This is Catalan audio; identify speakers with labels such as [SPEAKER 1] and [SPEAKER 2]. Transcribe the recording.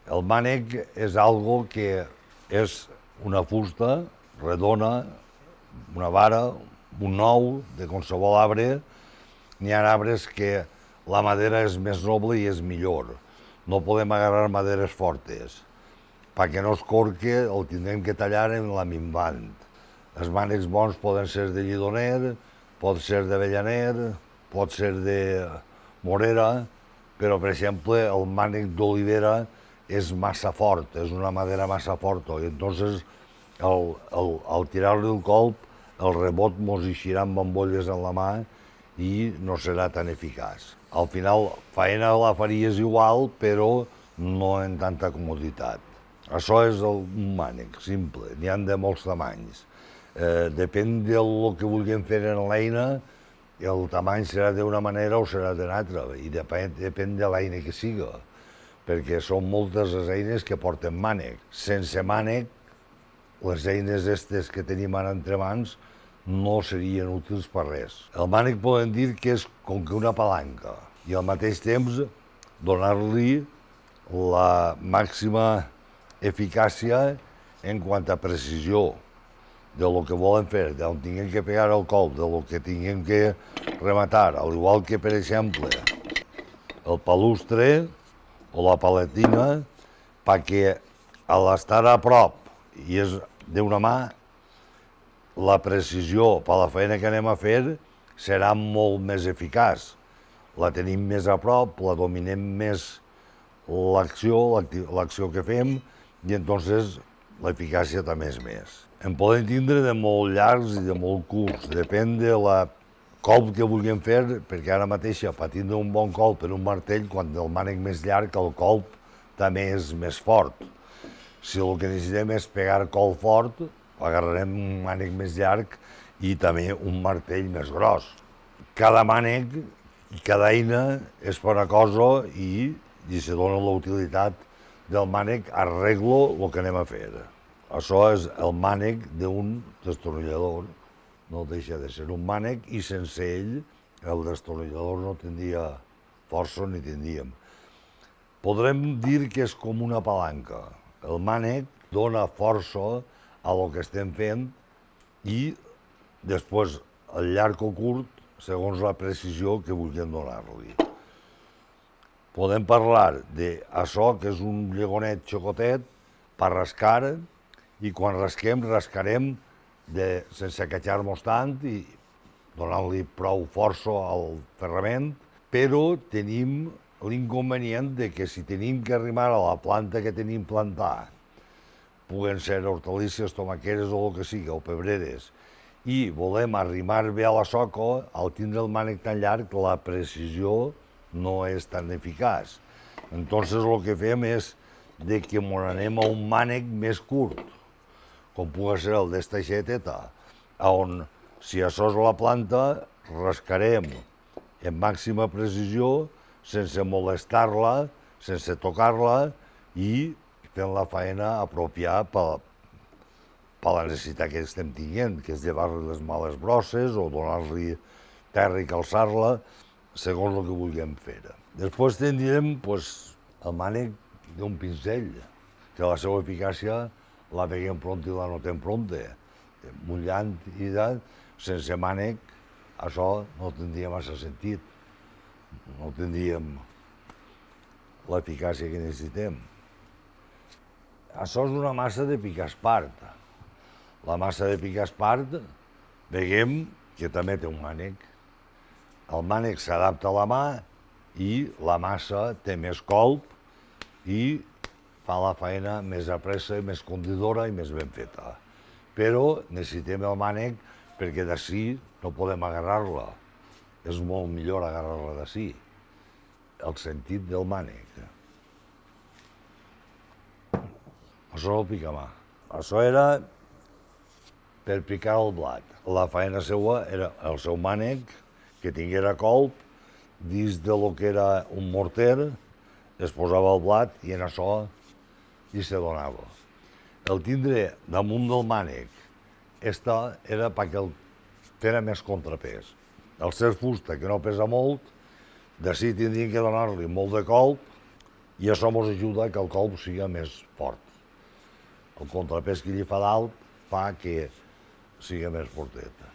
[SPEAKER 1] El mànec és algo que és una fusta redona, una vara, un nou de qualsevol arbre. N'hi ha arbres que la madera és més noble i és millor. No podem agarrar maderes fortes. Perquè no es corque, el tindrem que tallar en la minvant. Els mànecs bons poden ser de llidoner, pot ser d'avellaner, pot ser de morera, però, per exemple, el mànec d'olivera és massa fort, és una madera massa forta, i entonces al tirar-li el colp, el rebot mos eixirà amb bombolles en la mà i no serà tan eficaç. Al final, faena la faries igual, però no en tanta comoditat. Això és un mànec, simple, n'hi ha de molts tamanys. Depèn del que vulguem fer en l'eina, el tamany serà d'una manera o serà d'una altra, i depèn de l'eina que siga, perquè són moltes les eines que porten mànec. Sense mànec, les eines aquestes que tenim ara entre mans no serien útils per res. El mànec podem dir que és com que una palanca, i al mateix temps donar-li la màxima eficàcia en quant a precisió de lo que volen fer, d'on tinguem que pegar el colp, de lo que tinguem que rematar, al igual que, per exemple, el palustre o la paletina, perquè a l'estar a prop i és d'una mà, la precisió per la feina que anem a fer serà molt més eficaç. La tenim més a prop, la dominem més l'acció que fem, i entonces l'eficàcia també és més. En podem tindre de molt llargs i de molt curts, depèn de la colp que vulguem fer, perquè ara mateix, per tindre un bon colp per un martell, quan el mànec més llarg, el colp també és més fort. Si el que necessitem és pegar colp fort, agarrarem un mànec més llarg i també un martell més gros. Cada mànec i cada eina és per una cosa i se dona la utilitat del mànec, arreglo el que anem a fer. Això és el mànec d'un destornillador, no deixa de ser un mànec, i sense ell el destornillador no tindria força ni tindríem. Podrem dir que és com una palanca. El mànec dona força a lo que estem fent i després, al llarg o curt, segons la precisió que vulguem donar-li. Podem parlar d'això, que és un llegonet xocotet, per rascar, i quan rasquem, rascarem sense catxar-nos tant i donant-li prou força al ferrament, però tenim l'inconvenient de que si tenim que arrimar a la planta que tenim plantar, puguen ser hortalícies, tomaqueres o el que sigui, o pebreres, i volem arrimar bé a la soca, al tindre el mànec tan llarg, la precisió no és tan eficaç. Entonces el que fem és que anem a un mànec més curt, com pugui ser el d'esta aixeteta, on, si això és la planta, rascarem en màxima precisió, sense molestar-la, sense tocar-la, i fent la feina apropiada per la necessitat que estem tinguent, que és llevar-li les males brosses o donar-li terra i calçar-la, segons el que vulguem fer. Després tindrem el mànec d'un pinzell, que la seva eficàcia la veiem pronta i la notem pronta. Mullant i tal, sense mànec, això no tindria massa sentit. No tindríem l'eficàcia que necessitem. Això és una massa de picar espart. La massa de picar espart, veiem que també té un mànec. El mànec s'adapta a la mà i la massa té més colp i fa la feina més a pressa, més condidora i més ben feta. Però necessitem el mànec perquè d'ací no podem agarrar-la. És molt millor agarrar-la d'ací. El sentit del mànec. Això no el picamà. Això era per picar el blat. La feina seva era el seu mànec, que tinguera colp, dins de lo que era un morter, es posava el blat i en això i se donava. El tindre damunt del mànec, era perquè el fera més contrapès. El ser fusta, que no pesa molt, d'ací tindríem que donar-li molt de colp i això ens ajuda que el colp sigui més fort. El contrapès que li fa dalt fa que sigui més fortet.